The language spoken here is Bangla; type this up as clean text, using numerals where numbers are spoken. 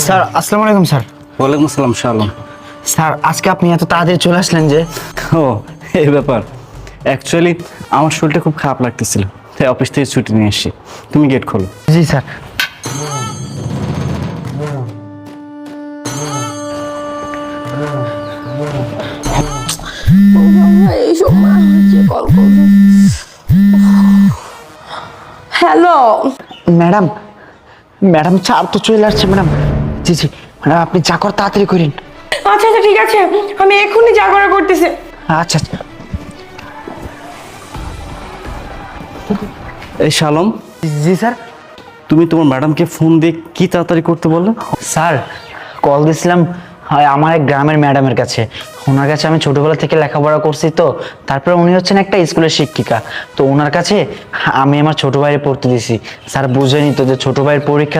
স্যার আসসালামু আলাইকুম স্যার। ওয়ালাইকুম আসসালাম শালম। স্যার আজকে আপনি এত তাড়াতাড়ি চলে আসলেন যে? ও এই ব্যাপার, অ্যাকচুয়ালি আমার শরীরটা খুব খারাপ লাগতেছিল, তাই অফিস থেকে ছুটি নিয়ে এসেছি। তুমি গেট খোলো। জি sir. Hello, madam madam sir তো চলে আসছে ম্যাডাম। জি জি ম্যাডাম, আপনি যা কর তাড়াতাড়ি করেন। আচ্ছা আচ্ছা ঠিক আছে, আমি এক্ষুনি জাগরা করতেছি। আচ্ছা আচ্ছা। এই শালম, জি স্যার। তুমি তোমার ম্যাডামকে ফোন দিয়ে কি তাড়াতাড়ি করতে বললে? স্যার কল দিয়েছিলাম আমার এক গ্রামের ম্যাডামের কাছে। ওনার কাছে আমি ছোটবেলা থেকে লেখাপড়া করছি, তো তারপরে উনি হচ্ছেন একটা স্কুলের শিক্ষিকা। তো ওনার কাছে আমি আমার ছোট ভাইয়ের পড়তে দিছি। স্যার বুঝেনি তো যে ছোট ভাইয়ের পরীক্ষা